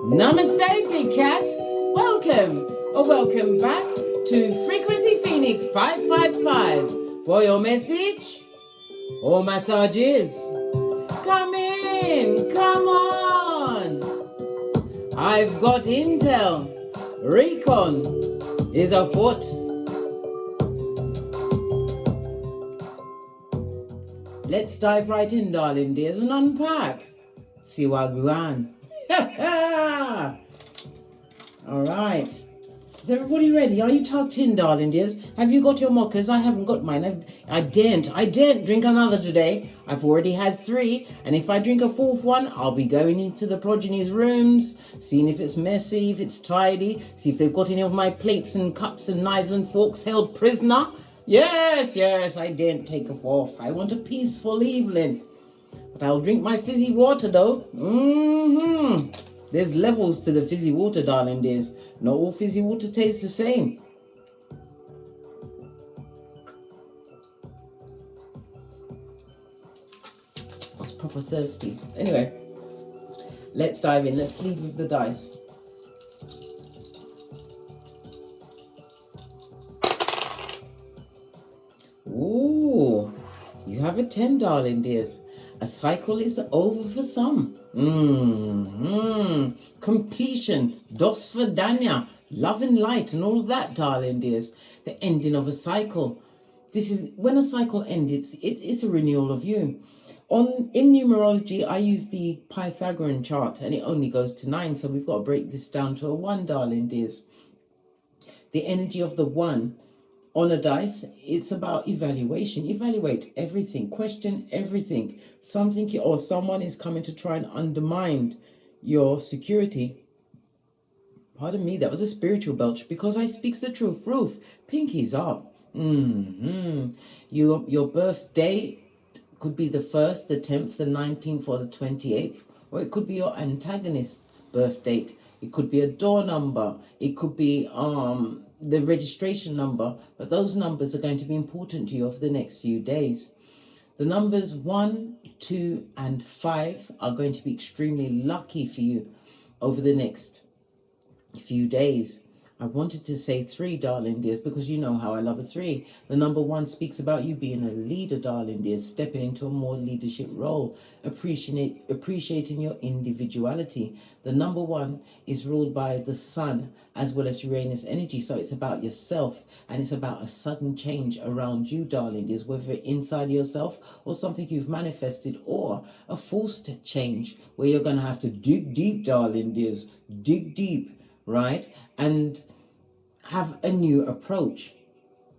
Namaste, big cat. Welcome or welcome back to Frequency Phoenix 555 for your message or massages. Come in, come on. I've got intel. Recon is afoot. Let's dive right in, darling dears, and unpack. See what we're on. All right. Is everybody ready? Are you tucked in, darling dears? Have you got your mockers? I haven't got mine. I daren't drink another today. I've already had 3, and if I drink a 4th one, I'll be going into the progeny's rooms, seeing if it's messy, if it's tidy, see if they've got any of my plates and cups and knives and forks held prisoner. Yes, I daren't take a 4th. I want a peaceful evening. But I'll drink my fizzy water though. There's levels to the fizzy water, darling dears. Not all fizzy water tastes the same. I was proper thirsty. Anyway, let's dive in. Let's lead with the dice. Ooh, you have a 10, darling dears. A cycle is over for some. Completion, dos verdania, love and light and all that, darling dears. The ending of a cycle. This is when a cycle ends, it's a renewal of you. In numerology, I use the Pythagorean chart and it only goes to 9. So we've got to break this down to a 1, darling dears. The energy of the 1 on a dice, it's about evaluation. Evaluate everything, question everything. Something or someone is coming to try and undermine your security. Pardon me, that was a spiritual belch because I speaks the truth. Roof, pinkies up. Your birthday could be the 1st, the 10th, the 19th, or the 28th, or it could be your antagonist's birth date. It could be a door number. It could be the registration number, but those numbers are going to be important to you over the next few days. The numbers 1, 2, and 5 are going to be extremely lucky for you over the next few days. I wanted to say 3, darling dears, because you know how I love a 3. The number 1 speaks about you being a leader, darling dears, stepping into a more leadership role, appreciating your individuality. The number 1 is ruled by the sun as well as Uranus energy, so it's about yourself, and it's about a sudden change around you, darling dears, whether inside yourself or something you've manifested, or a forced change where you're going to have to dig deep, darling dears, dig deep. Right? And have a new approach.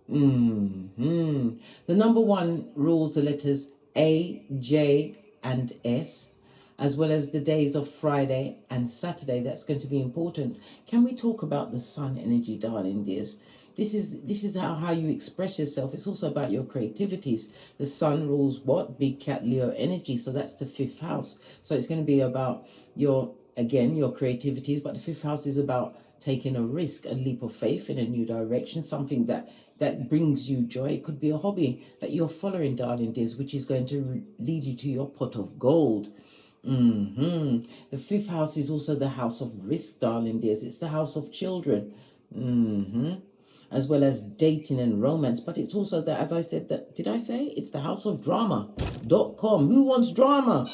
The number 1 rules the letters A, J, and S, as well as the days of Friday and Saturday. That's going to be important. Can we talk about the sun energy, darling dears? This is how you express yourself. It's also about your creativities. The sun rules what? Big cat Leo energy. So that's the 5th house. So it's going to be about your creativities, but the 5th house is about taking a risk, a leap of faith in a new direction, something that brings you joy. It could be a hobby that you're following, darling dears, which is going to lead you to your pot of gold. The 5th house is also the house of risk, darling dears. It's the house of children, as well as dating and romance. But it's also that, as I said, that did I say it's the house of drama.com. Who wants drama?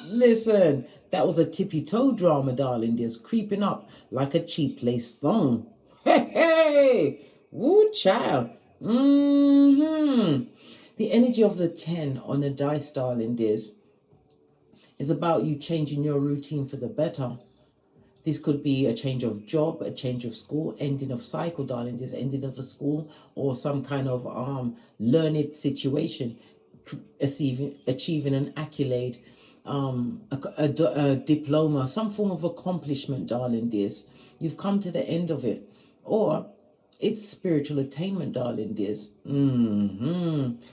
Listen, that was a tippy-toe drama, darling dears, creeping up like a cheap lace thong. Hey, woo, child. The energy of the 10 on a dice, darling dears, is about you changing your routine for the better. This could be a change of job, a change of school, ending of cycle, darling dears, ending of a school, or some kind of learned situation, achieving an accolade, a diploma, some form of accomplishment, darling dears. You've come to the end of it. Or it's spiritual attainment, darling dears.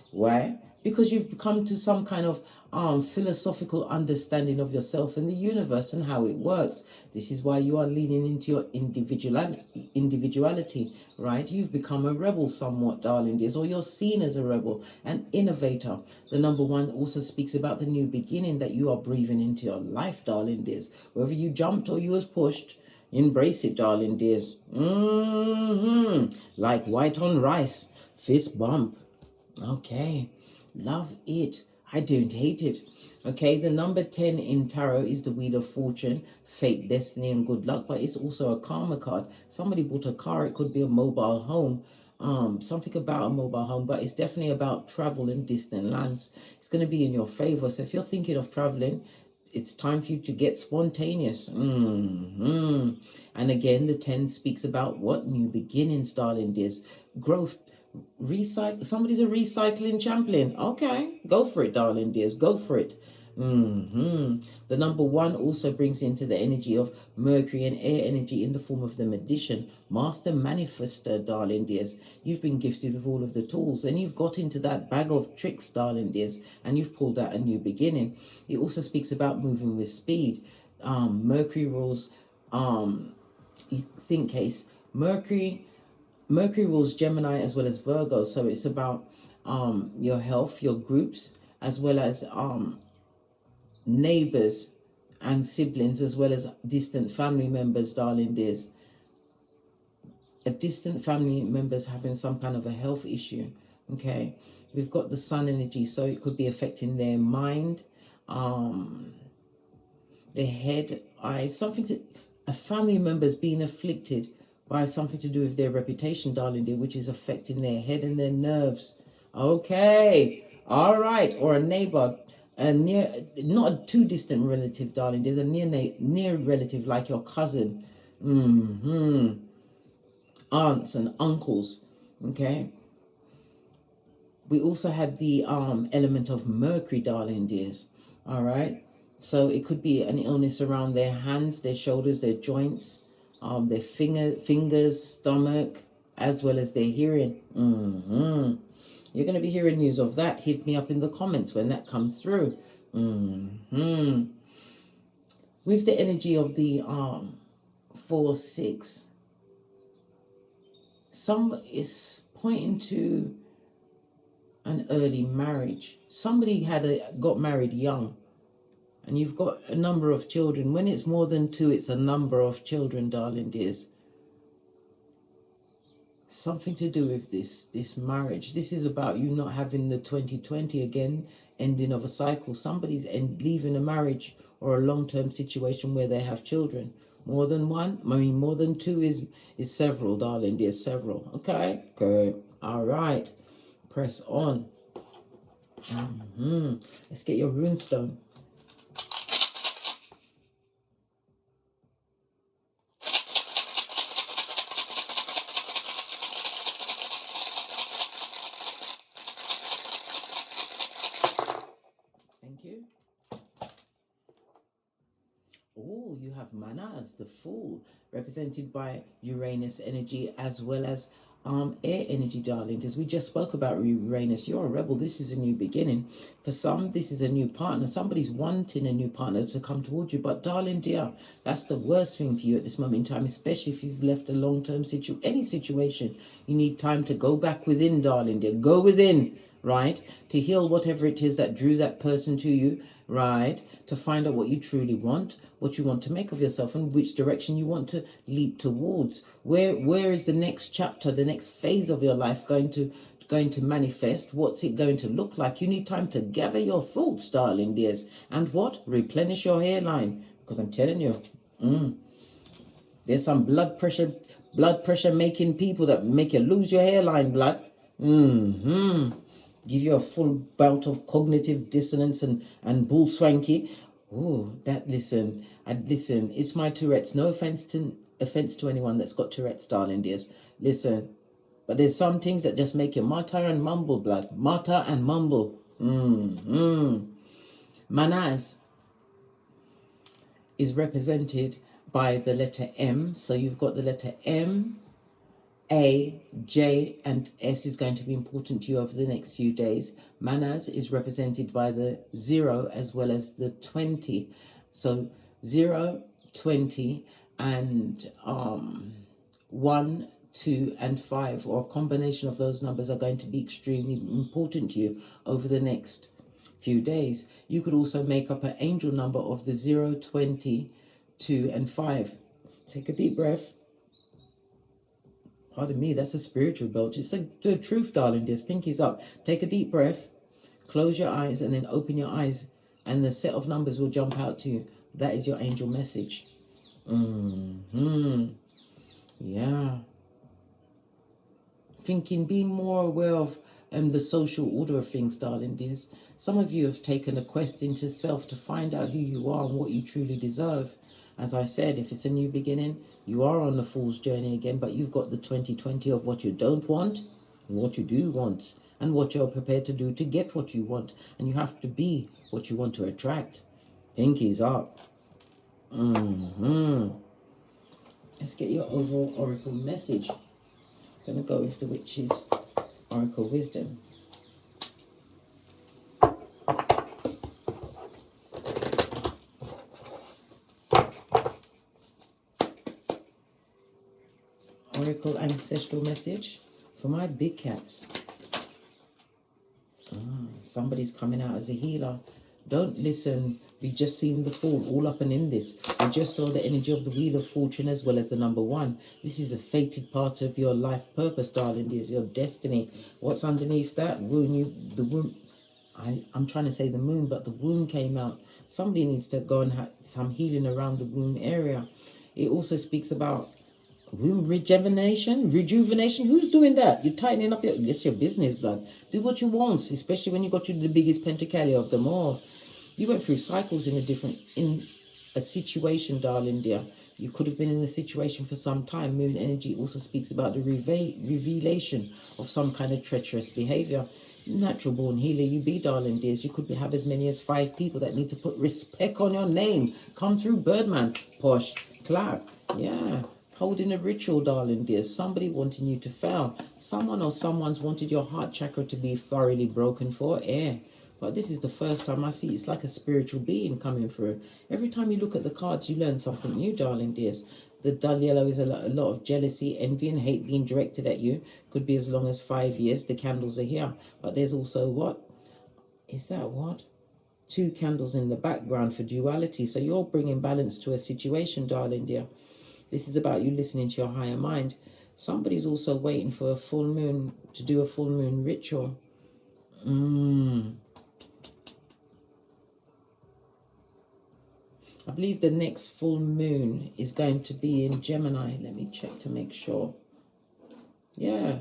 Why? Because you've come to some kind of philosophical understanding of yourself and the universe and how it works. This is why you are leaning into your individuality, right? You've become a rebel somewhat, darling dears, or you're seen as a rebel, an innovator. The number one also speaks about the new beginning that you are breathing into your life, darling dears. Whether you jumped or you was pushed, embrace it, darling dears. Like white on rice, fist bump. Okay, love it. I don't hate it. Okay, the number 10 in tarot is the Wheel of Fortune, fate, destiny, and good luck, but it's also a karma card. Somebody bought a car, it could be a mobile home, something about a mobile home, but it's definitely about travel in distant lands. It's going to be in your favor. So if you're thinking of traveling, it's time for you to get spontaneous. And again, the 10 speaks about what? New beginnings, darling dears. Growth. Recycle. Somebody's a recycling champion. Okay, go for it, darling dears. Go for it. The number one also brings into the energy of Mercury and air energy in the form of the magician, master manifester, darling dears. You've been gifted with all of the tools and you've got into that bag of tricks, darling dears, and you've pulled out a new beginning. It also speaks about moving with speed. Mercury rules, think case, Mercury rules Gemini as well as Virgo, so it's about your health, your groups, as well as neighbors and siblings, as well as distant family members, darling dears. A distant family members having some kind of a health issue. Okay, we've got the sun energy, so it could be affecting their mind, their head, eyes, something to a family member's being afflicted by something to do with their reputation, darling dear, which is affecting their head and their nerves. Okay, all right, or a neighbor, a near, not a too distant relative, darling dear, a near relative like your cousin, aunts and uncles. Okay. We also have the element of Mercury, darling dears. All right. So it could be an illness around their hands, their shoulders, their joints, their fingers, stomach, as well as their hearing. You're going to be hearing news of that. Hit me up in the comments when that comes through. With the energy of the 4-6, some is pointing to an early marriage. Somebody got married young. And you've got a number of children. When it's more than 2, it's a number of children, darling dears. Something to do with this marriage. This is about you not having the 2020 again, ending of a cycle. Somebody's leaving a marriage or a long-term situation where they have children. More than one, more than 2 is several, darling dears, several. Okay, good. All right, press on. Let's get your runestone. Thank you. Oh, you have Manas, the Fool, represented by Uranus energy as well as air energy, darling. As we just spoke about Uranus, you're a rebel. This is a new beginning. For some, this is a new partner. Somebody's wanting a new partner to come towards you. But darling dear, that's the worst thing for you at this moment in time, especially if you've left a long-term any situation. You need time to go back within, darling dear. Go within, right? To heal whatever it is that drew that person to you, right? To find out what you truly want, what you want to make of yourself, and which direction you want to leap towards. Where is the next chapter, the next phase of your life going to manifest? What's it going to look like? You need time to gather your thoughts, darling dears, and what? Replenish your hairline, because I'm telling you, there's some blood pressure making people that make you lose your hairline, blood. Give you a full bout of cognitive dissonance and bull swanky. Oh, listen, it's my Tourette's. No offense to anyone that's got Tourette's, darling dears. Listen, but there's some things that just make you mutter and mumble, blood. Mutter and mumble. Manas is represented by the letter M. So you've got the letter M, A, J, and S is going to be important to you over the next few days. Manas is represented by the 0 as well as the 20. So 0, 20, and 1, 2, and 5, or a combination of those numbers, are going to be extremely important to you over the next few days. You could also make up an angel number of the 0, 20, 2, and 5. Take a deep breath. Pardon me, that's a spiritual belch. It's the truth, darling. There's pinkies up. Take a deep breath, close your eyes, and then open your eyes, and the set of numbers will jump out to you. That is your angel message. Yeah. Thinking, being more aware of the social order of things, darling dears. Some of you have taken a quest into self to find out who you are and what you truly deserve. As I said, if it's a new beginning, you are on the fool's journey again, but you've got the 2020 of what you don't want and what you do want, and what you're prepared to do to get what you want. And you have to be what you want to attract. Pinkies up. Let's get your overall oracle message. I'm going to go with the Witch's Oracle Wisdom. Oracle ancestral message for my big cats. Somebody's coming out as a healer. Don't listen. We just seen the Fool all up and in this. We just saw the energy of the Wheel of Fortune as well as the number 1. This is a fated part of your life purpose, darling. This is your destiny. What's underneath that? The womb. I'm trying to say the moon, but the womb came out. Somebody needs to go and have some healing around the womb area. It also speaks about womb rejuvenation. Who's doing that? You're tightening up it's your business, blood. Do what you want, especially when you got the biggest pentacalia of them all. You went through cycles in a situation, darling dear. You could have been in a situation for some time. Moon energy also speaks about the revelation of some kind of treacherous behavior. Natural born healer you be, darling dears. You could have as many as 5 people that need to put respect on your name. Come through, Birdman. Posh. Clap. Yeah. Holding a ritual, darling dears. Somebody wanting you to fail. Someone or someone's wanted your heart chakra to be thoroughly broken for air. But this is the first time I see it's like a spiritual being coming through. Every time you look at the cards, you learn something new, darling dears. The dull yellow is a lot of jealousy, envy, and hate being directed at you. Could be as long as 5 years. The candles are here. But there's also what? Is that what? 2 candles in the background for duality. So you're bringing balance to a situation, darling dear. This is about you listening to your higher mind. Somebody's also waiting for a full moon to do a full moon ritual. I believe the next full moon is going to be in Gemini. Let me check to make sure. Yeah,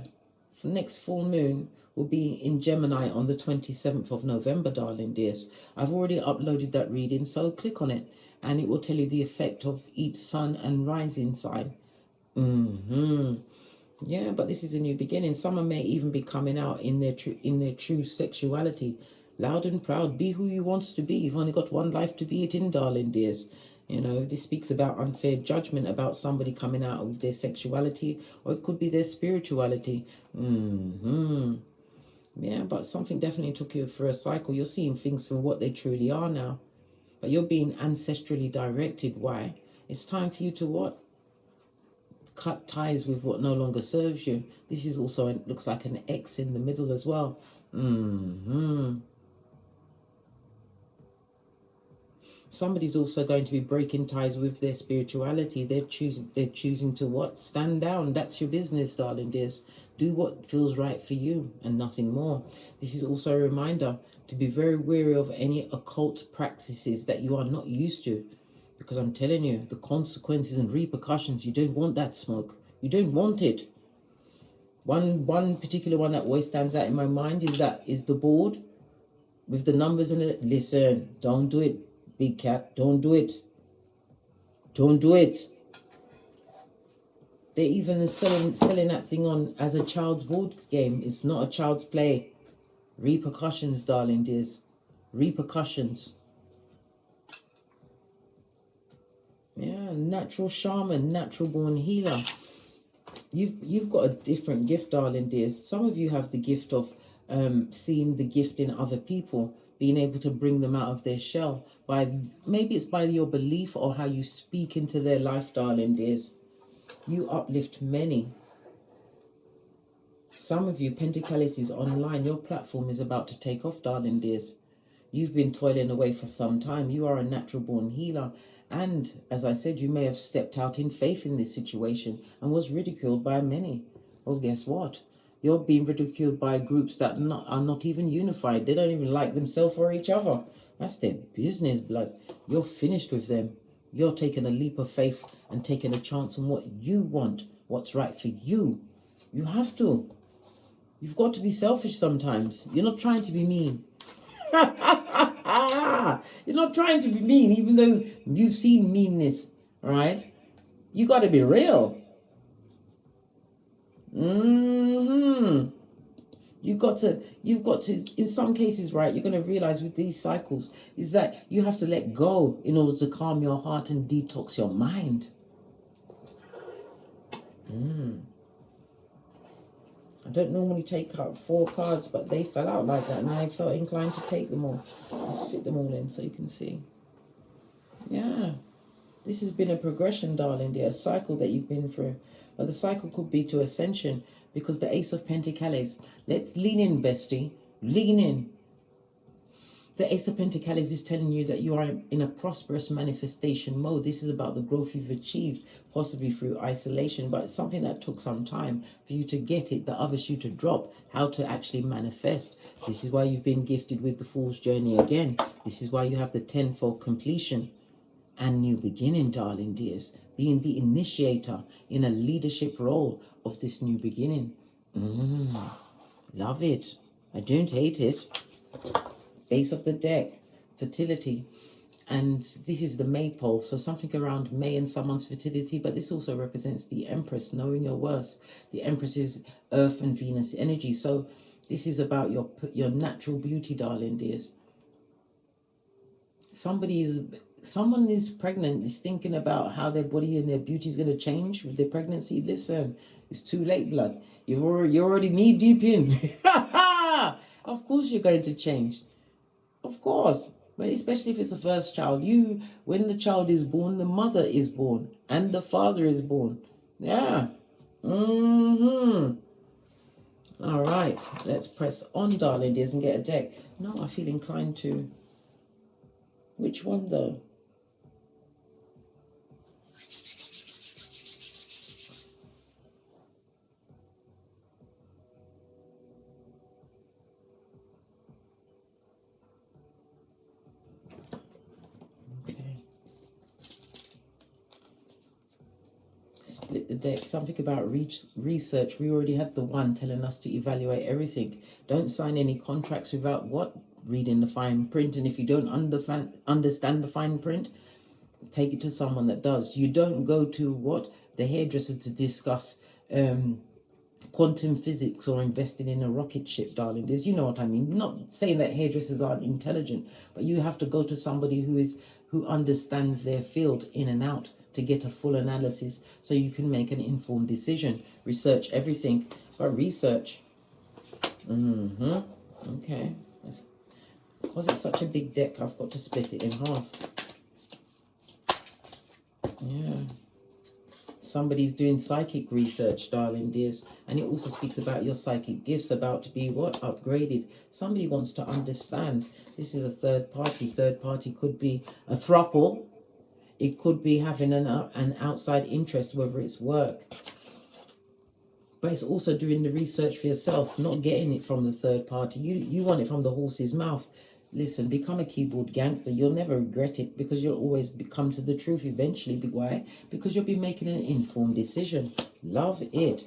the next full moon will be in Gemini on the 27th of November, darling dears. I've already uploaded that reading, so click on it and it will tell you the effect of each sun and rising sign. Yeah, but this is a new beginning. Someone may even be coming out in their true sexuality. Loud and proud, be who you want to be. You've only got one life to be it in, darling dears. You know, this speaks about unfair judgment about somebody coming out of their sexuality, or it could be their spirituality. Yeah, but something definitely took you for a cycle. You're seeing things for what they truly are now. But you're being ancestrally directed. Why? It's time for you to what? Cut ties with what no longer serves you. This is also, it looks like an X in the middle as well. Somebody's also going to be breaking ties with their spirituality. They're choosing to what? Stand down. That's your business, darling dears. Do what feels right for you and nothing more. This is also a reminder to be very wary of any occult practices that you are not used to. Because I'm telling you, the consequences and repercussions, you don't want that smoke. You don't want it. One particular one that always stands out in my mind is the board with the numbers in it. Listen, don't do it. Big cat, don't do it. Don't do it. They're even selling that thing on as a child's board game. It's not a child's play. Repercussions, darling dears. Repercussions. Yeah, natural shaman, natural born healer. You've got a different gift, darling dears. Some of you have the gift of seeing the gift in other people, being able to bring them out of their shell by, maybe it's by your belief or how you speak into their life, darling dears. You uplift many. Some of you, Pentacalis is online. Your platform is about to take off, darling dears. You've been toiling away for some time. You are a natural born healer. And as I said, you may have stepped out in faith in this situation and was ridiculed by many. Well, guess what? You're being ridiculed by groups that are not even unified. They don't even like themselves or each other. That's their business, blood. You're finished with them. You're taking a leap of faith and taking a chance on what you want, what's right for you. You have to. You've got to be selfish sometimes. You're not trying to be mean. You're not trying to be mean, even though you've seen meanness, right? You got to be real. You've got to, in some cases, right, you're going to realize with these cycles is that you have to let go in order to calm your heart and detox your mind. I don't normally take out 4 cards, but they fell out like that, and I felt inclined to take them all. Let's fit them all in so you can see. Yeah. This has been a progression, darling dear, a cycle that you've been through. But the cycle could be to ascension, because the Ace of Pentacles. Let's lean in, bestie. Lean in. The Ace of Pentacles is telling you that you are in a prosperous manifestation mode. This is about the growth you've achieved, possibly through isolation, but it's something that took some time for you to get it, the other shoe to drop, how to actually manifest. This is why you've been gifted with the Fool's Journey again. This is why you have the tenfold completion and new beginning, darling dears, being the initiator in a leadership role of this new beginning. Love it. I don't hate it. Base of the deck, fertility, and this is the maypole, so something around May and someone's fertility, but this also represents the Empress, knowing your worth. The Empress is Earth and Venus energy, so this is about your natural beauty, darling dears. Someone is pregnant, is thinking about how their body and their beauty is going to change with their pregnancy. Listen, it's too late, blood. You're already knee deep in. Of course you're going to change. Of course, but especially if it's the first child. When the child is born, the mother is born and the father is born. Yeah. All right, let's press on, darling dears, and get a deck. No, I feel inclined to. Which one though? Split the deck. Something about research. We already had the one telling us to evaluate everything. Don't sign any contracts without what? Reading the fine print. And if you don't understand the fine print, take it to someone that does. You don't go to what? The hairdresser to discuss quantum physics or investing in a rocket ship, darling. You know what I mean. Not saying that hairdressers aren't intelligent, but you have to go to somebody who understands their field in and out to get a full analysis so you can make an informed decision. Research everything, but research. Okay. Because it's such a big deck, I've got to split it in half. Yeah. Somebody's doing psychic research, darling dears. And it also speaks about your psychic gifts about to be what? Upgraded. Somebody wants to understand. This is a third party. Third party could be a throuple. It could be having an outside interest, whether it's work. But it's also doing the research for yourself, not getting it from the third party. You want it from the horse's mouth. Listen, become a keyboard gangster. You'll never regret it, because you'll always come to the truth eventually. Why? Because you'll be making an informed decision. Love it.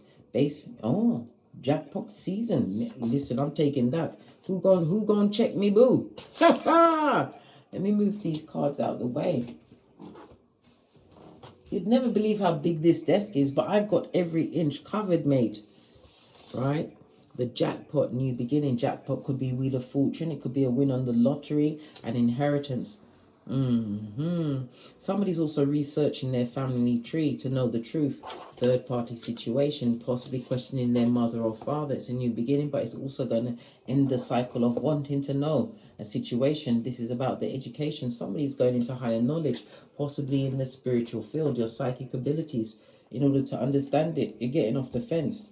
Jackpot season. Listen, I'm taking that. Who gone check me, boo? Let me move these cards out of the way. You'd never believe how big this desk is, but I've got every inch covered, mate. Right? The jackpot, new beginning. Jackpot could be Wheel of Fortune. It could be a win on the lottery, an inheritance. Somebody's also researching their family tree to know the truth. Third party situation, possibly questioning their mother or father. It's a new beginning, but it's also going to end the cycle of wanting to know a situation. This is about the education. Somebody's going into higher knowledge, possibly in the spiritual field, your psychic abilities, in order to understand it. You're getting off the fence.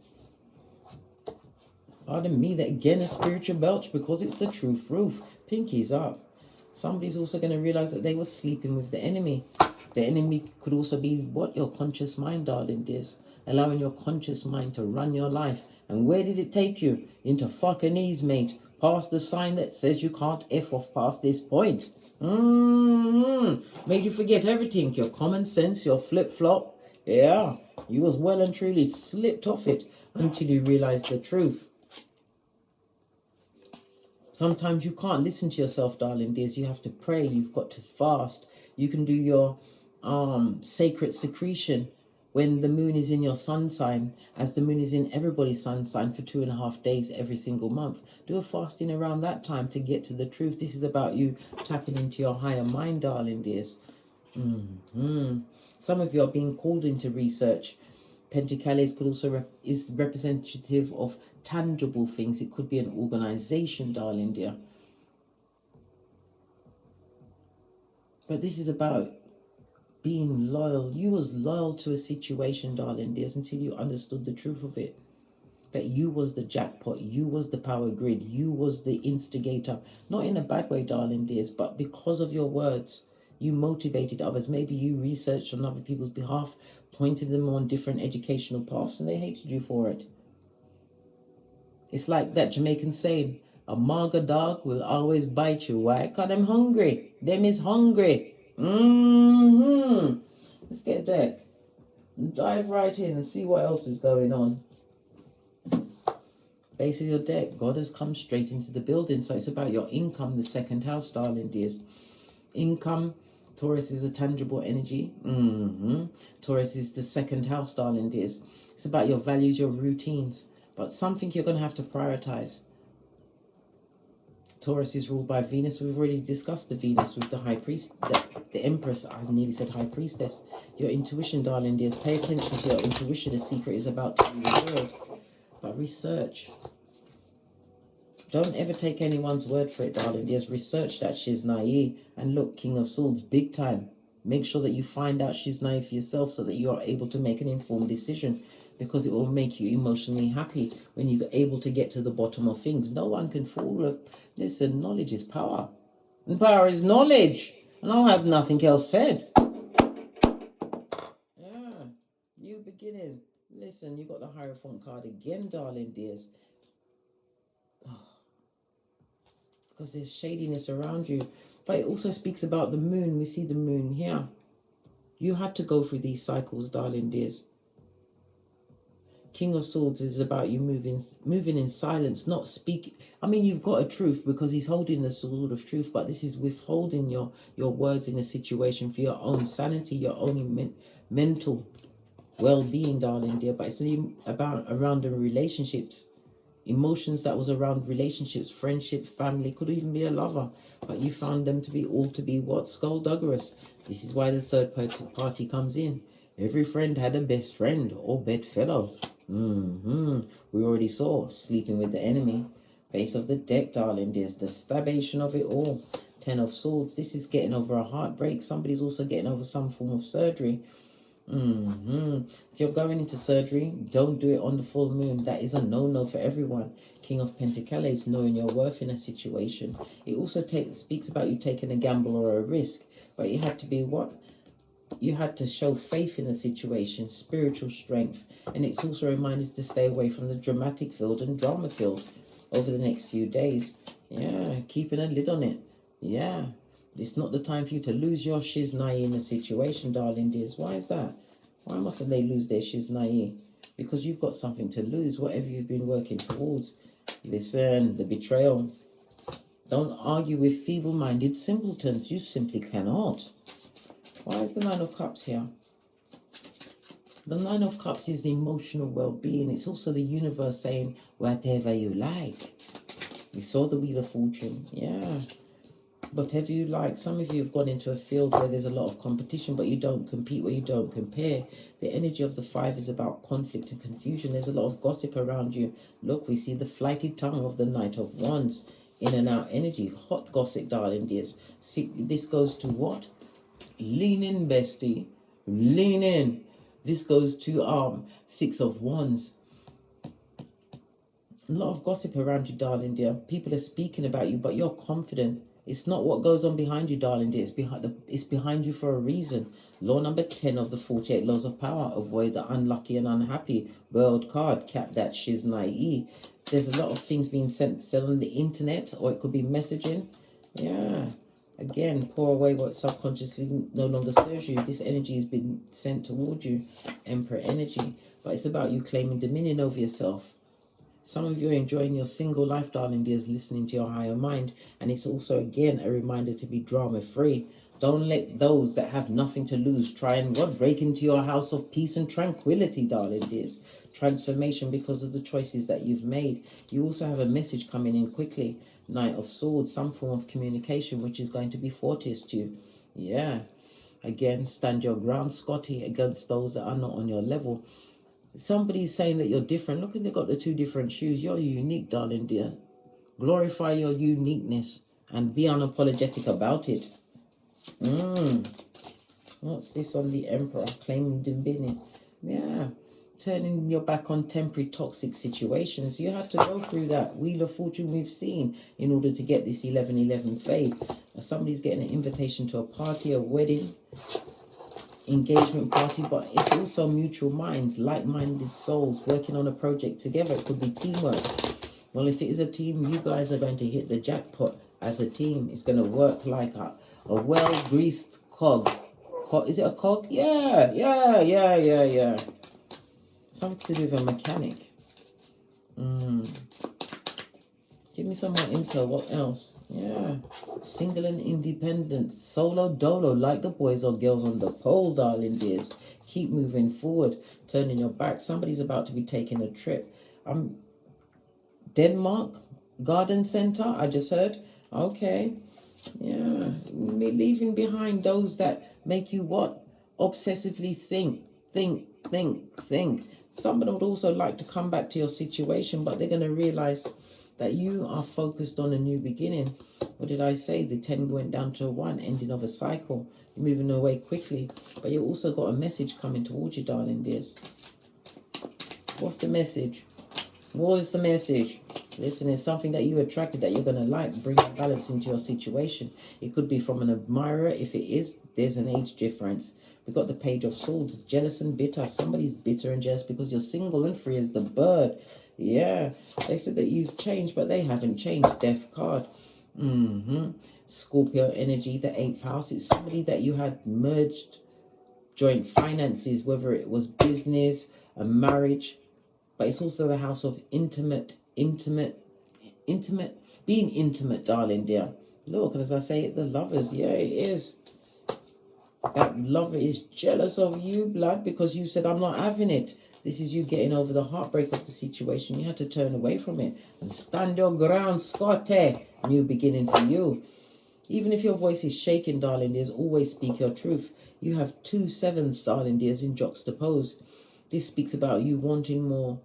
Pardon me, that again a spiritual belch, because it's the truth roof. Pinkies up. Somebody's also going to realize that they were sleeping with the enemy. The enemy could also be what? Your conscious mind, darling dears. Allowing your conscious mind to run your life. And where did it take you? Into fucking ease, mate. Past the sign that says you can't F off past this point. Made you forget everything. Your common sense, your flip-flop. Yeah, you was well and truly slipped off it until you realized the truth. Sometimes you can't listen to yourself, darling dears. You have to pray. You've got to fast. You can do your sacred secretion when the moon is in your sun sign, as the moon is in everybody's sun sign for 2.5 days every single month. Do a fasting around that time to get to the truth. This is about you tapping into your higher mind, darling dears. Some of you are being called into research. Pentacles could also is representative of tangible things. It could be an organization, darling dear. But this is about being loyal. You was loyal to a situation, darling dears, until you understood the truth of it. That you was the jackpot. You was the power grid. You was the instigator. Not in a bad way, darling dears, but because of your words. You motivated others. Maybe you researched on other people's behalf, pointed them on different educational paths, and they hated you for it. It's like that Jamaican saying, a marga dog will always bite you. Why? Because them hungry. Them is hungry. Let's get a deck and dive right in and see what else is going on. Base of your deck, God has come straight into the building. So it's about your income, the second house, darling dears. Income. Taurus is a tangible energy. Taurus is the second house, darling dears. It's about your values, your routines, but something you're going to have to prioritize. Taurus is ruled by Venus. We've already discussed the Venus with the High Priest, the Empress. I nearly said High Priestess. Your intuition, darling dears. Pay attention to your intuition. A secret is about to be revealed. But research. Don't ever take anyone's word for it, darling dears. Research that Shiznai. And look, King of Swords, big time. Make sure that you find out Shiznai for yourself so that you are able to make an informed decision. Because it will make you emotionally happy when you're able to get to the bottom of things. No one can fool. Listen, knowledge is power. And power is knowledge. And I'll have nothing else said. Yeah, new beginning. Listen, you got the Hierophant card again, darling dears. Because there's shadiness around you. But it also speaks about the moon. We see the moon here. You had to go through these cycles, darling dears. King of Swords is about you moving in silence, not speaking. I mean, you've got a truth because he's holding the sword of truth, but this is withholding your words in a situation for your own sanity, your own mental well-being, darling dear. But it's about around the relationships. Emotions that was around relationships, friendship, family, could even be a lover, but you found them to be what? Skullduggerous. This is why the third party comes in. Every friend had a best friend or bedfellow. We already saw sleeping with the enemy. Base of the deck, darling dears. The stabation of it all. 10 of Swords. This is getting over a heartbreak. Somebody's also getting over some form of surgery. If you're going into surgery, don't do it on the full moon. That is a no-no for everyone. King of Pentacles, knowing your worth in a situation. It also speaks about you taking a gamble or a risk, but you had to be what? You had to show faith in the situation, spiritual strength, and it's also a reminder to stay away from the dramatic field and drama field over the next few days. Yeah, keeping a lid on it. Yeah. It's not the time for you to lose your Shiznai in the situation, darling dears. Why is that? Why mustn't they lose their Shiznai? Because you've got something to lose, whatever you've been working towards. Listen, the betrayal. Don't argue with feeble-minded simpletons. You simply cannot. Why is the Nine of Cups here? The Nine of Cups is the emotional well-being. It's also the universe saying, whatever you like. We saw the Wheel of Fortune. Yeah. whatever you like. Some of you have gone into a field where there's a lot of competition, but you don't compete, where you don't compare. The energy of the 5 is about conflict and confusion. There's a lot of gossip around you. Look, we see the flighty tongue of the Knight of Wands. In and out energy. Hot gossip, darling dears. See, this goes to what? Lean in, bestie. Lean in. This goes to 6 of Wands. A lot of gossip around you, darling dear. People are speaking about you, but you're confident. It's not what goes on behind you, darling dear. It's behind you for a reason. Law number 10 of the 48 laws of power. Avoid the unlucky and unhappy. World card. Cap that shiznai. There's a lot of things being sent on the internet, or it could be messaging. Yeah. Again, pour away what subconsciously no longer serves you. This energy has been sent toward you. Emperor energy. But it's about you claiming dominion over yourself. Some of you are enjoying your single life, darling dears, listening to your higher mind. And it's also, again, a reminder to be drama-free. Don't let those that have nothing to lose try and break into your house of peace and tranquility, darling dears. Transformation because of the choices that you've made. You also have a message coming in quickly. Knight of Swords, some form of communication, which is going to be fortieth to you. Yeah. Again, stand your ground, Scotty, against those that are not on your level. Somebody's saying that you're different. Look, they've got the 2 different shoes. You're unique, darling dear. Glorify your uniqueness and be unapologetic about it. What's this on the Emperor? Claiming divinity. Yeah. Turning your back on temporary toxic situations. You have to go through that Wheel of Fortune we've seen in order to get this 11-11 fade. Somebody's getting an invitation to a party, a wedding, engagement party, but it's also mutual minds, like-minded souls working on a project together. It could be teamwork. Well, if it is a team, you guys are going to hit the jackpot as a team. It's going to work like a well-greased cog. Is it a cog? Yeah. Something to do with a mechanic. Give me some more intel. What else? Yeah. Single and independent. Solo dolo. Like the boys or girls on the pole, darling dears. Keep moving forward. Turning your back. Somebody's about to be taking a trip. Denmark. Garden Center. I just heard. Okay. Yeah. Leaving behind those that make you what? Obsessively think. Somebody would also like to come back to your situation, but they're going to realize that you are focused on a new beginning. What did I say? The 10 went down to a 1, ending of a cycle. You're moving away quickly, but you also got a message coming towards you, darling dears. What's the message? What is the message? Listen, it's something that you attracted that you're going to like. Bring balance into your situation. It could be from an admirer. If it is, there's an age difference. We've got the Page of Swords. Jealous and bitter. Somebody's bitter and jealous because you're single and free as the bird. Yeah. They said that you've changed, but they haven't changed. Death card. Scorpio energy, the 8th house. It's somebody that you had merged joint finances, whether it was business, a marriage, but it's also the house of intimate, being intimate, darling dear. Look, as I say it, the lovers, yeah, it is. That lover is jealous of you, blood, because you said, I'm not having it. This is you getting over the heartbreak of the situation. You had to turn away from it and stand your ground, Scotty. New beginning for you. Even if your voice is shaking, darling dears, always speak your truth. You have 2 7s, darling dears, in juxtaposed. This speaks about you wanting more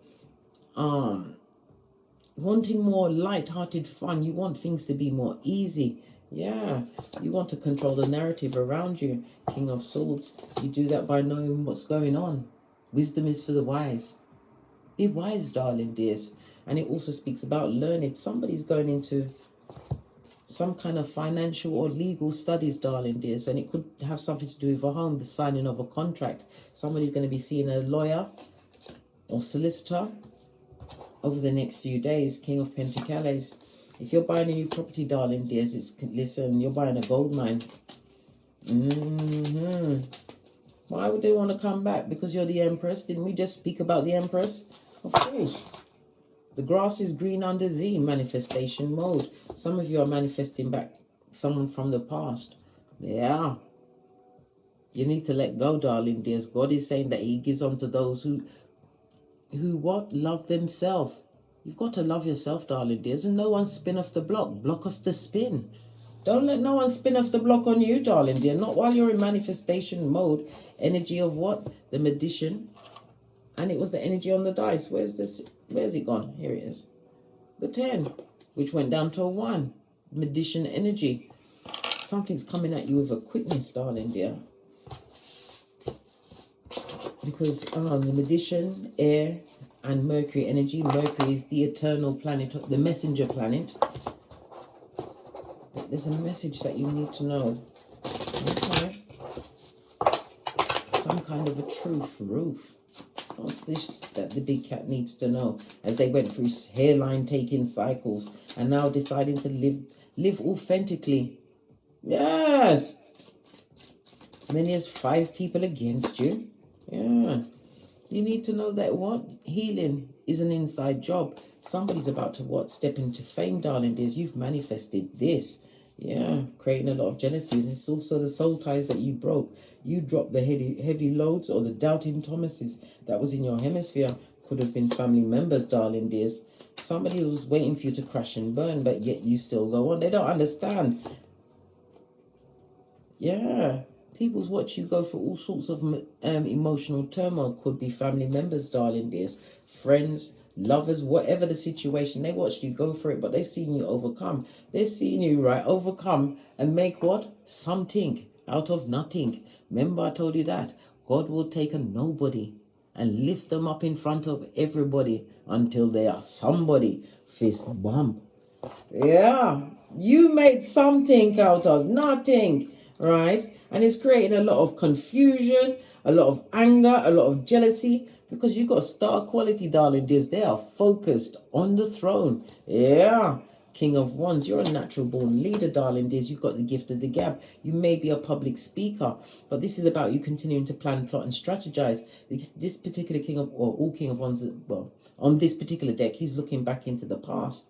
light-hearted fun. You want things to be more easy. Yeah, you want to control the narrative around you. King of Swords. You do that by knowing what's going on. Wisdom is for the wise. Be wise, darling dears. And it also speaks about learning. Somebody's going into some kind of financial or legal studies, darling dears. And it could have something to do with a home, the signing of a contract. Somebody's going to be seeing a lawyer or solicitor over the next few days. King of Pentacles. If you're buying a new property, darling dears, listen, you're buying a gold mine. Why would they want to come back? Because you're the Empress. Didn't we just speak about the Empress? Of course. The grass is green under thee, manifestation mode. Some of you are manifesting back someone from the past. Yeah. You need to let go, darling dears. God is saying that he gives unto those who what? Love themselves. You've got to love yourself, darling dears. And no one spin off the block. Block off the spin. Don't let no one spin off the block on you, darling dear. Not while you're in manifestation mode. Energy of what? The Magician. And it was the energy on the dice. Where's this? Where's it gone? Here it is. The 10, which went down to a 1. Magician energy. Something's coming at you with a quickness, darling dear. Because the Magician, air, and Mercury energy. Mercury is the eternal planet, the messenger planet. But there's a message that you need to know. Okay. Some kind of a truth, roof. What's this that the big cat needs to know as they went through hairline taking cycles and now deciding to live authentically? Yes. Many as 5 people against you. Yeah. You need to know that what? Healing is an inside job. Somebody's about to what? Step into fame, darling dears. You've manifested this. Yeah, creating a lot of jealousy. And it's also the soul ties that you broke. You dropped the heavy loads or the doubting Thomases that was in your hemisphere. Could have been family members, darling dears. Somebody who was waiting for you to crash and burn, but yet you still go on. They don't understand. Yeah. People's watch you go for all sorts of emotional turmoil. Could be family members, darling dears. Friends, lovers, whatever the situation. They watched you go for it, but they've seen you overcome. They're seeing you, right, overcome and make what? Something out of nothing. Remember I told you that. God will take a nobody and lift them up in front of everybody until they are somebody. Fist bump. Yeah. You made something out of nothing, right? And it's creating a lot of confusion, a lot of anger, a lot of jealousy. Because you got star quality, darling dears. They are focused on the throne. Yeah. King of Wands. You're a natural born leader, darling dears. You've got the gift of the gab. You may be a public speaker. But this is about you continuing to plan, plot, and strategize. This particular King of, or all King of Wands, well, on this particular deck, he's looking back into the past.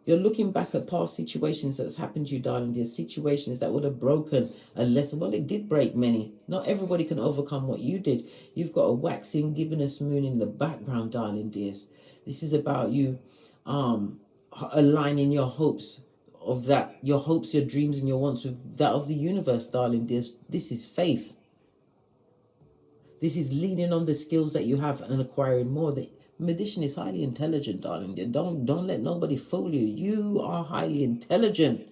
You're looking back at past situations that's happened to you, darling dear. Situations that would have broken a lesson. Well, it did break many. Not everybody can overcome what you did. You've got a waxing, gibbonous moon in the background, darling dears. This is about you aligning your hopes of that. Your hopes, your dreams, and your wants with that of the universe, darling dears. This is faith. This is leaning on the skills that you have and acquiring more. The Magician is highly intelligent, darling. Don't let nobody fool you. You are highly intelligent.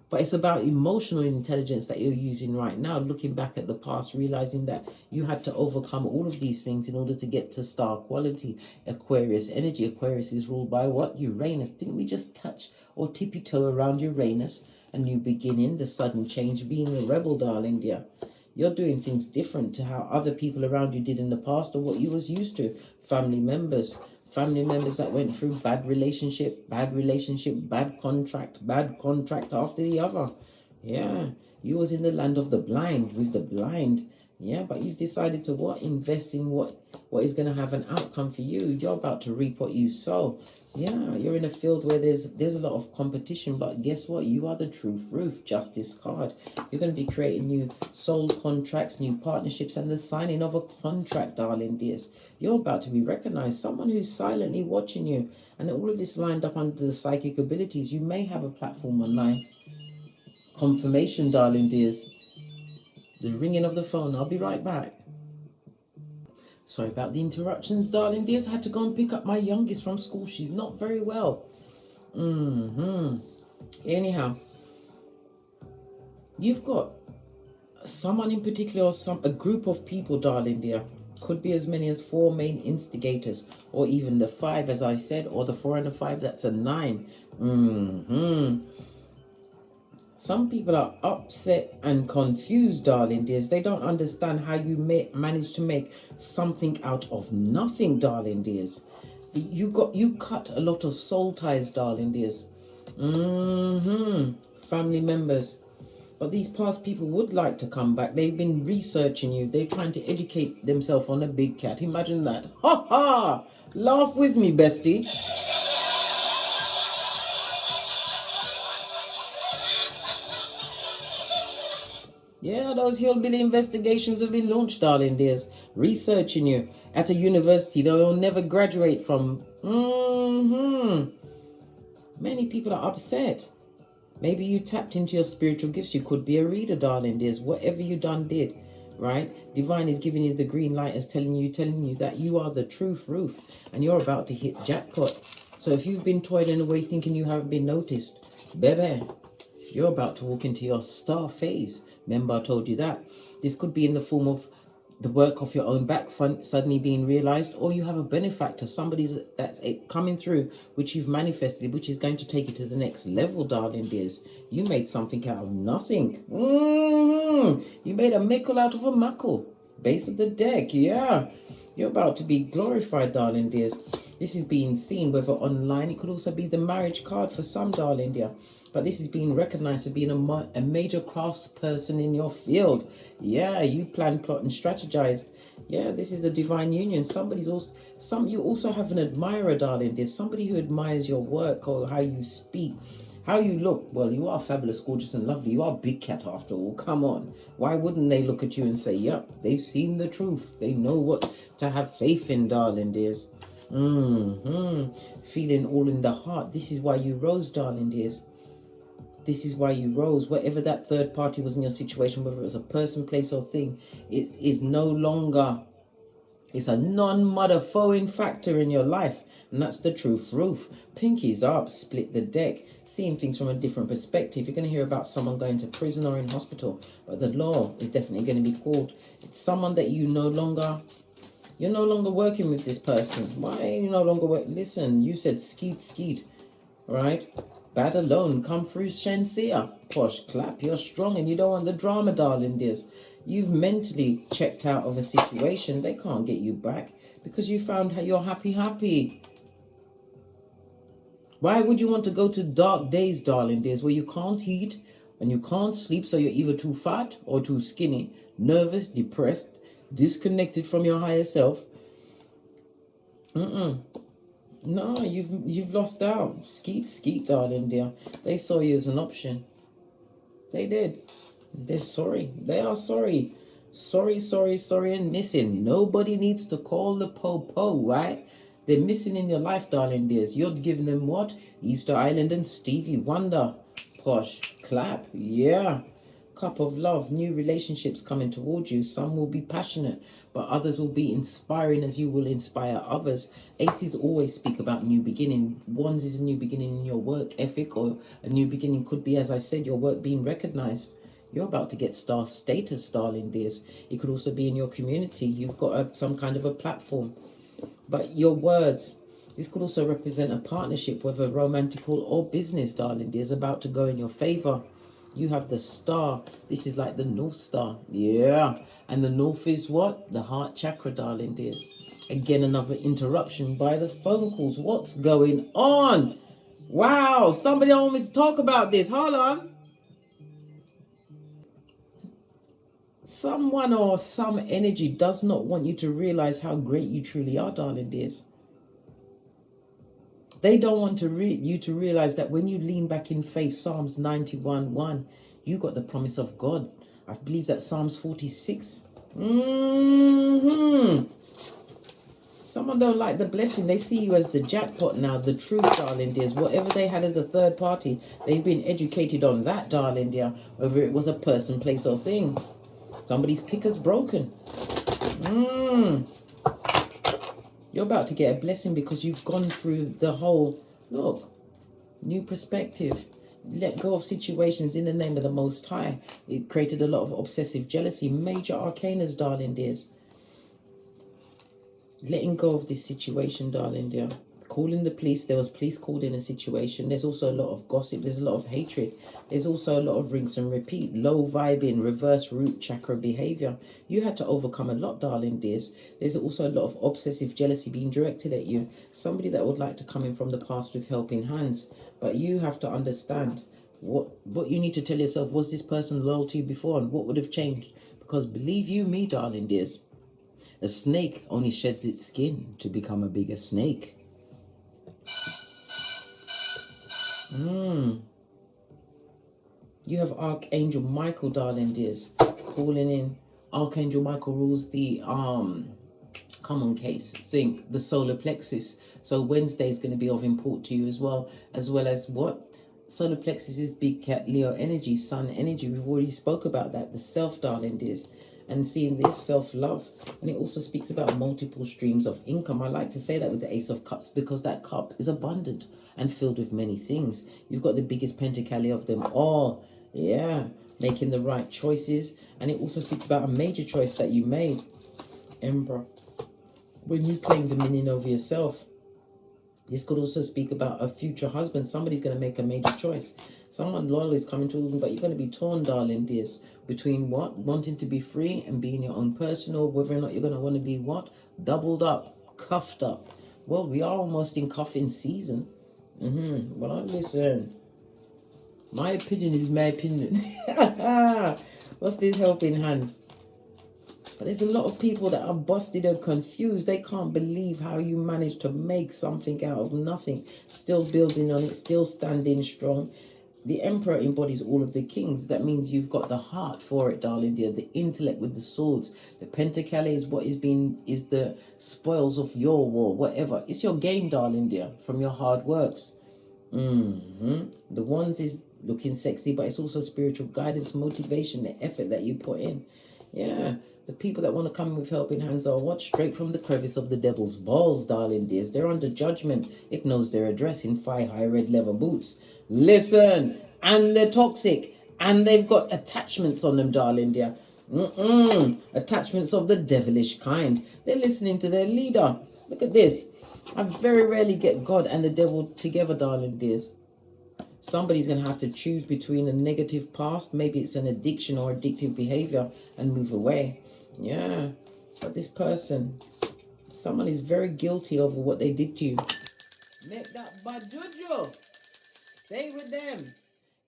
But it's about emotional intelligence that you're using right now, looking back at the past, realizing that you had to overcome all of these things in order to get to star quality. Aquarius energy. Aquarius is ruled by what? Uranus. Didn't we just touch or tippy toe around Uranus? A new beginning, the sudden change, being a rebel, darling dear. You're doing things different to how other people around you did in the past or what you was used to. Family members that went through bad relationship, bad contract after the other. Yeah, you was in the land of the blind with the blind. Yeah, but you've decided to what? Invest in what is going to have an outcome for you. You're about to reap what you sow. Yeah, you're in a field where there's a lot of competition, but guess what? You are the truth roof, justice card. You're going to be creating new soul contracts, new partnerships, and the signing of a contract, darling dears. You're about to be recognized. Someone who's silently watching you. And all of this lined up under the psychic abilities. You may have a platform online. Confirmation, darling dears. The ringing of the phone. I'll be right back. Sorry about the interruptions, darling dears. I had to go and pick up my youngest from school. She's not very well. Anyhow, you've got someone in particular or a group of people, darling dear. Could be as many as 4 main instigators, or even the 5, as I said, or the 4 and the 5. That's a 9. Some people are upset and confused, darling dears. They don't understand how you manage to make something out of nothing, darling dears. You cut a lot of soul ties, darling dears. Family members. But these past people would like to come back. They've been researching you. They're trying to educate themselves on a big cat. Imagine that. Ha ha! Laugh with me, bestie. Yeah, those hillbilly investigations have been launched, darling dears. Researching you at a university that will never graduate from. Many people are upset. Maybe you tapped into your spiritual gifts. You could be a reader, darling dears. Whatever you did, right? Divine is giving you the green light, is telling you that you are the truth roof, and you're about to hit jackpot. So if you've been toiling away thinking you haven't been noticed, baby, you're about to walk into your star phase. Remember I told you that. This could be in the form of the work of your own back suddenly being realized, or you have a benefactor, somebody's that's coming through, which you've manifested, which is going to take you to the next level, darling dears. You made something out of nothing. You made a mickle out of a muckle. Base of the deck, yeah. You're about to be glorified, darling dears. This is being seen, whether online. It could also be the marriage card for some, darling dear. But this is being recognized for being a major craftsperson in your field. Yeah, you plan, plot, and strategize. Yeah, this is a divine union. You also have an admirer, darling. There's somebody who admires your work or how you speak, how you look. Well, you are fabulous, gorgeous, and lovely. You are big cat after all. Come on. Why wouldn't they look at you and say, yep, they've seen the truth. They know what to have faith in, darling dears. Feeling all in the heart. This is why you rose, darling dears. This is why you rose. Whatever that third party was in your situation, whether it was a person, place, or thing, it is no longer, it's a non-motherfucking factor in your life. And that's the truth roof. Pinkies up, split the deck, seeing things from a different perspective. You're going to hear about someone going to prison or in hospital, but the law is definitely going to be called. It's someone that you're no longer working with this person. Why are you no longer working? Listen, you said skeet, right? Bad alone, come through Shensia. Posh, clap, you're strong and you don't want the drama, darling dears. You've mentally checked out of a situation. They can't get you back because you found you're happy. Why would you want to go to dark days, darling dears, where you can't eat and you can't sleep, so you're either too fat or too skinny, nervous, depressed, disconnected from your higher self? No, you've lost out. Skeet, darling dear. They saw you as an option. They did. They're sorry. They are sorry. Sorry, and missing. Nobody needs to call the po-po, right? They're missing in your life, darling dears. You're giving them what? Easter Island and Stevie Wonder. Posh, clap, yeah. Cup of love, new relationships coming towards you. Some will be passionate, but others will be inspiring as you will inspire others. Aces always speak about new beginning. Wands is a new beginning in your work ethic, or a new beginning could be, as I said, your work being recognized. You're about to get star status, darling dears. It could also be in your community. You've got some kind of a platform. But your words, this could also represent a partnership, whether romantical or business, darling dears, about to go in your favor. You have the star. This is like the North Star. Yeah. And the North is what? The heart chakra, darling dears. Again, another interruption by the phone calls. What's going on? Wow. Somebody want me to talk about this. Hold on. Someone or some energy does not want you to realize how great you truly are, darling dears. They don't want you to realize that when you lean back in faith, Psalms 91:1, you got the promise of God. I believe that Psalms 46. Someone don't like the blessing. They see you as the jackpot now, the truth, darling dears. Whatever they had as a third party, they've been educated on that, darling dear, whether it was a person, place, or thing. Somebody's picker's broken. You're about to get a blessing because you've gone through the whole, look, new perspective. Let go of situations in the name of the Most High. It created a lot of obsessive jealousy. Major arcanas, darling dears. Letting go of this situation, darling dear. Calling the police. There was police called in a situation. There's also a lot of gossip. There's a lot of hatred. There's also a lot of rinse and repeat. Low vibing, reverse root chakra behavior. You had to overcome a lot, darling dears. There's also a lot of obsessive jealousy being directed at you. Somebody that would like to come in from the past with helping hands. But you have to understand what you need to tell yourself. Was this person loyal to you before, and what would have changed? Because believe you me, darling dears, a snake only sheds its skin to become a bigger snake. You have Archangel Michael, darling dears, calling in. Archangel Michael rules the Come on, case. Think the solar plexus. So Wednesday is going to be of import to you as well as what? Solar plexus is big cat Leo energy, sun energy. We've already spoke about that. The self, darling dears. And seeing this self-love. And it also speaks about multiple streams of income. I like to say that with the Ace of Cups because that cup is abundant and filled with many things. You've got the biggest pentacale of them all. Yeah. Making the right choices. And it also speaks about a major choice that you made. Emperor. When you claim dominion over yourself. This could also speak about a future husband. Somebody's going to make a major choice. Someone loyal is coming to them, but you're going to be torn, darling dears, between what? Wanting to be free and being your own person, or whether or not you're going to want to be what? Doubled up, cuffed up. Well, we are almost in cuffing season. Well, listen. My opinion is my opinion. What's this helping hands? But there's a lot of people that are busted and confused. They can't believe how you managed to make something out of nothing. Still building on it, still standing strong. The Emperor embodies all of the kings. That means you've got the heart for it, darling dear. The intellect with the swords. The Pentacale is what is the spoils of your war, whatever. It's your game, darling dear, from your hard works. The Wands is looking sexy, but it's also spiritual guidance, motivation, the effort that you put in. Yeah. The people that want to come with helping hands are what? Straight from the crevice of the devil's balls, darling dears. They're under judgment. It knows their address in 5 high red leather boots. Listen, and they're toxic. And they've got attachments on them, darling dear. Attachments of the devilish kind. They're listening to their leader. Look at this. I very rarely get God and the devil together, darling dears. Somebody's going to have to choose between a negative past, maybe it's an addiction or addictive behavior, and move away. Yeah, but this person, someone is very guilty over what they did to you. Make that bad juju. Stay with them.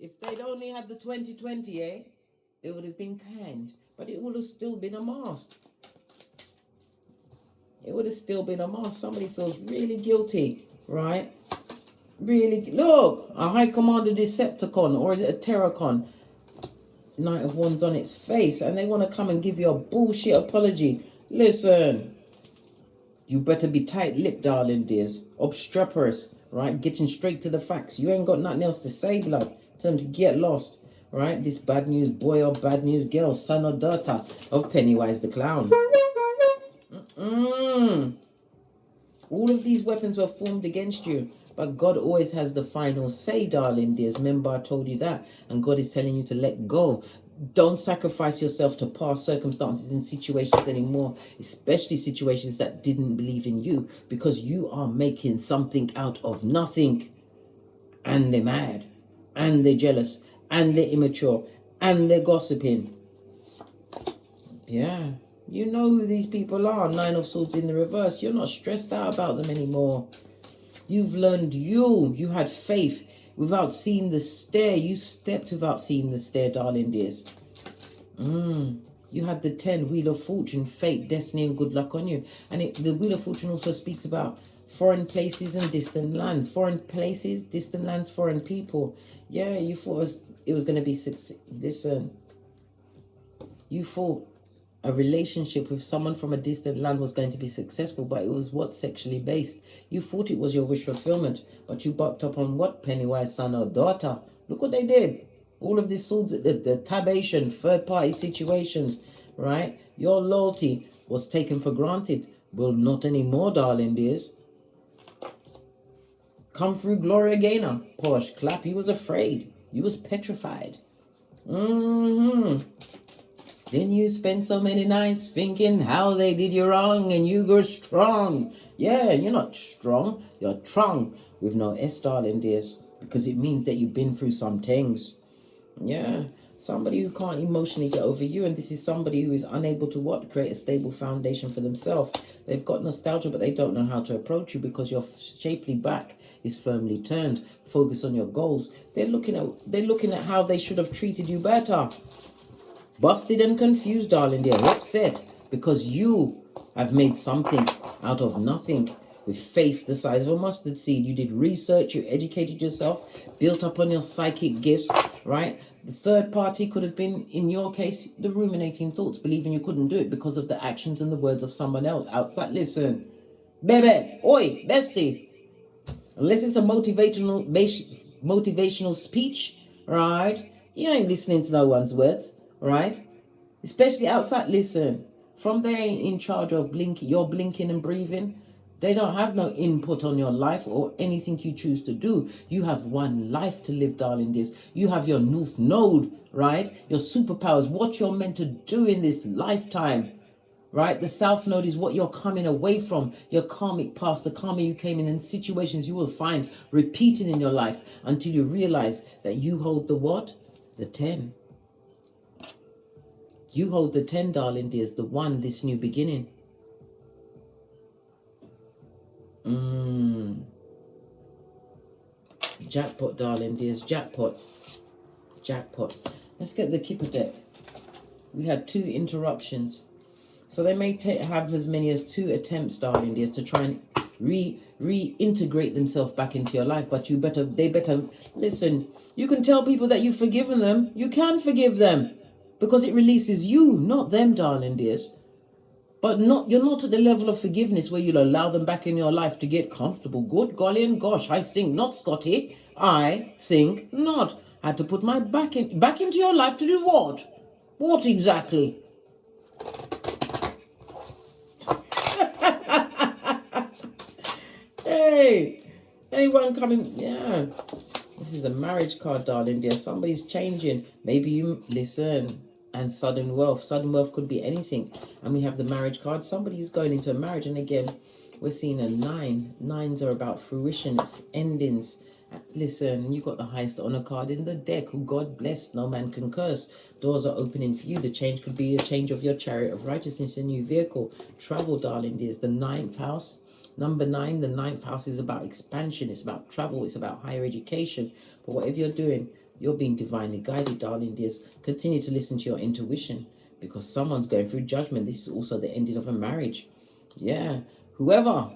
If they'd only had the 2020, they would have been kind, but it would have still been a mask. It would have still been a mask. Somebody feels really guilty, right? Really, look, a High Commander Decepticon, or is it a Terracon? Knight of Wands on its face, and they want to come and give you a bullshit apology. Listen, you better be tight-lipped, darling dears. Obstreperous, right? Getting straight to the facts. You ain't got nothing else to say, blood. Tell them to get lost, right? This bad news boy or bad news girl, son or daughter of Pennywise the Clown. All of these weapons were formed against you. But God always has the final say, darling dears. Remember, I told you that. And God is telling you to let go. Don't sacrifice yourself to past circumstances and situations anymore. Especially situations that didn't believe in you. Because you are making something out of nothing. And they're mad. And they're jealous. And they're immature. And they're gossiping. Yeah. You know who these people are. 9 of Swords in the reverse. You're not stressed out about them anymore. You've learned you had faith without seeing the stair. You stepped without seeing the stair, darling dears. You had the 10, Wheel of Fortune, fate, destiny, and good luck on you. And the Wheel of Fortune also speaks about foreign places and distant lands. Foreign places, distant lands, foreign people. Yeah, you thought it was going to be success. Listen, you thought a relationship with someone from a distant land was going to be successful, but it was what? Sexually based. You thought it was your wish fulfillment, but you bucked up on what? Pennywise son or daughter. Look what they did. All of this swords, the tabation, third party situations, right? Your loyalty was taken for granted. Well, not anymore, darling dears. Come through Gloria Gaynor. Posh clap. You was afraid. You was petrified. Then you spent so many nights thinking how they did you wrong and you go strong. Yeah, you're not strong. You're strong with no S, darling dears. Because it means that you've been through some things. Yeah, somebody who can't emotionally get over you. And this is somebody who is unable to what? Create a stable foundation for themselves. They've got nostalgia, but they don't know how to approach you because your shapely back is firmly turned. Focus on your goals. They're looking at how they should have treated you better. Busted and confused, darling. They're upset because you have made something out of nothing with faith the size of a mustard seed. You did research, you educated yourself, built up on your psychic gifts, right? The third party could have been, in your case, the ruminating thoughts, believing you couldn't do it because of the actions and the words of someone else outside. Listen, baby, oi, bestie. Unless it's a motivational speech, right? You ain't listening to no one's words, right? Especially outside. Listen, from they ain't in charge of your blinking and breathing. They don't have no input on your life or anything you choose to do. You have one life to live, darling dears. You have your North Node, right? Your superpowers, what you're meant to do in this lifetime, right? The South Node is what you're coming away from, your karmic past, the karma you came in, and situations you will find repeating in your life until you realize that you hold the what? The 10. You hold the 10, darling dears, the one, this new beginning. Jackpot, darling dears, jackpot. Jackpot. Let's get the Kipper deck. We had 2 interruptions. So they may have as many as 2 attempts, darling dears, to try and reintegrate themselves back into your life. But they better, listen, you can tell people that you've forgiven them. You can forgive them because it releases you, not them, darling dears. But you're not at the level of forgiveness where you'll allow them back in your life to get comfortable. Good golly and gosh, I think not, Scotty. I think not. I had to put my back into your life to do what? What exactly? Hey, anyone coming? Yeah. This is a marriage card, darling dear. Somebody's changing. Maybe you listen. And sudden wealth. Sudden wealth could be anything. And we have the marriage card. Somebody's going into a marriage. And again, we're seeing a 9. 9s are about fruition. It's endings. Listen, you got the highest honor card in the deck. Who God bless, no man can curse. Doors are opening for you. The change could be a change of your chariot of righteousness, a new vehicle. Travel, darling dears. The 9th house. Number 9, the 9th house is about expansion. It's about travel. It's about higher education. But whatever you're doing, you're being divinely guided, darling dears. Continue to listen to your intuition because someone's going through judgment. This is also the ending of a marriage. Yeah. Whoever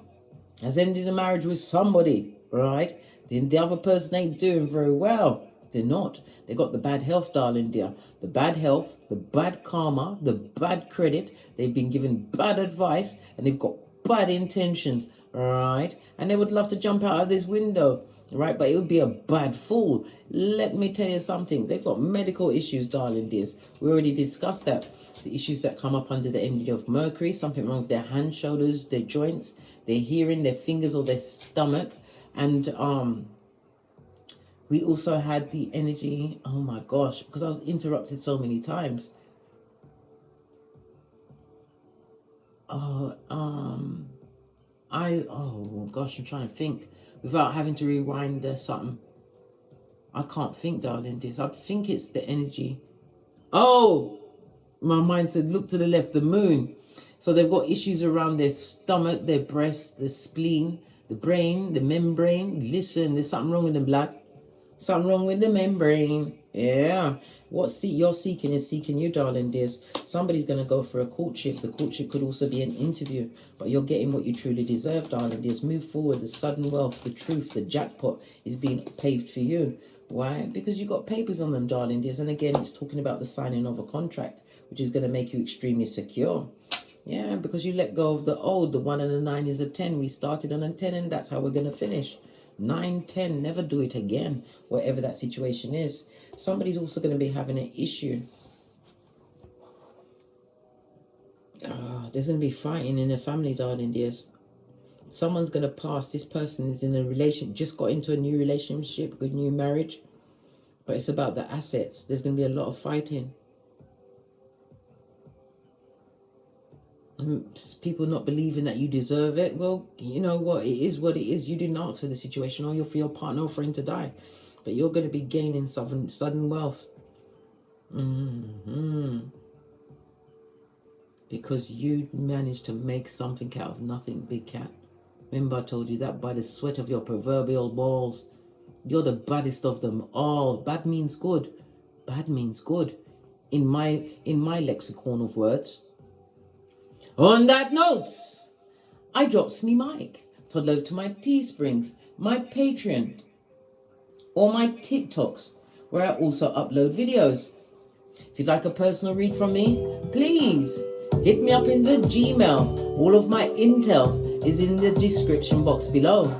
has ended a marriage with somebody, right? The other person ain't doing very well. They're not. They got the bad health, darling dear. The bad health, the bad karma, the bad credit. They've been given bad advice and they've got bad intentions, right? And they would love to jump out of this window, right? But it would be a bad fall. Let me tell you something. They've got medical issues, darling dears. We already discussed that. The issues that come up under the energy of Mercury, something wrong with their hands, shoulders, their joints, their hearing, their fingers, or their stomach. And we also had the energy, oh my gosh, because I was interrupted so many times. Oh gosh, I'm trying to think without having to rewind something. I can't think, darling dears. I think it's the energy. Oh, my mind said look to the left, the moon. So they've got issues around their stomach, their breast, the spleen, the brain, the membrane. Listen, there's something wrong with them, black. Something wrong with the membrane. Yeah. What you're seeking is seeking you, darling dears. Somebody's going to go for a courtship. The courtship could also be an interview. But you're getting what you truly deserve, darling dears. Move forward. The sudden wealth, the truth, the jackpot is being paved for you. Why? Because you got papers on them, darling dears. And again, it's talking about the signing of a contract, which is going to make you extremely secure. Yeah, because you let go of the old. The 1 and the 9 is a 10. We started on a 10 and that's how we're going to finish. 9, 10, never do it again, whatever that situation is. Somebody's also going to be having an issue. There's going to be fighting in a family, darling dears. Someone's going to pass. This person is in a relationship, just got into a new relationship, a new marriage. But it's about the assets. There's going to be a lot of fighting. People not believing that you deserve it. Well, you know what? It is what it is. You didn't ask for the situation, or you're for your partner or friend to die. But you're going to be gaining sudden wealth. Because you managed to make something out of nothing, big cat. Remember I told you that by the sweat of your proverbial balls. You're the baddest of them all. Bad means good. Bad means good. In my lexicon of words. On that note, I drops me mic. Toddle over to my Teesprings, my Patreon, or my TikToks, where I also upload videos. If you'd like a personal read from me, please hit me up in the Gmail. All of my intel is in the description box below.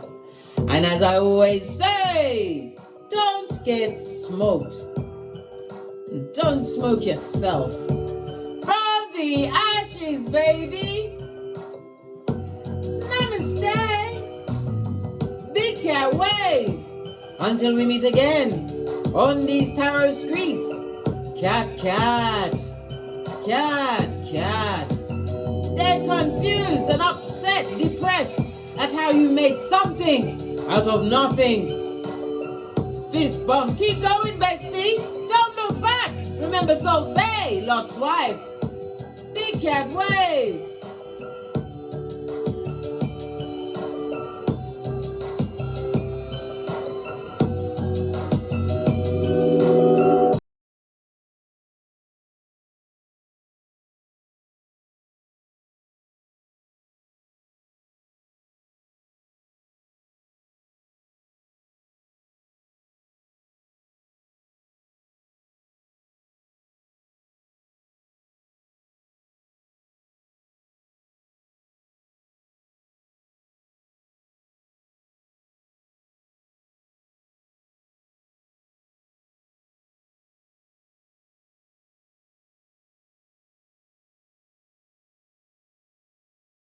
And as I always say, don't get smoked. Don't smoke yourself. From the ashes, baby. Namaste. Big cat wave. Until we meet again on these tarot streets. Cat, cat. Cat, cat. They're confused and upset, depressed at how you made something out of nothing. Fist bump. Keep going, bestie. Don't look back. Remember Salt Bay, Lot's wife. Big cat wave.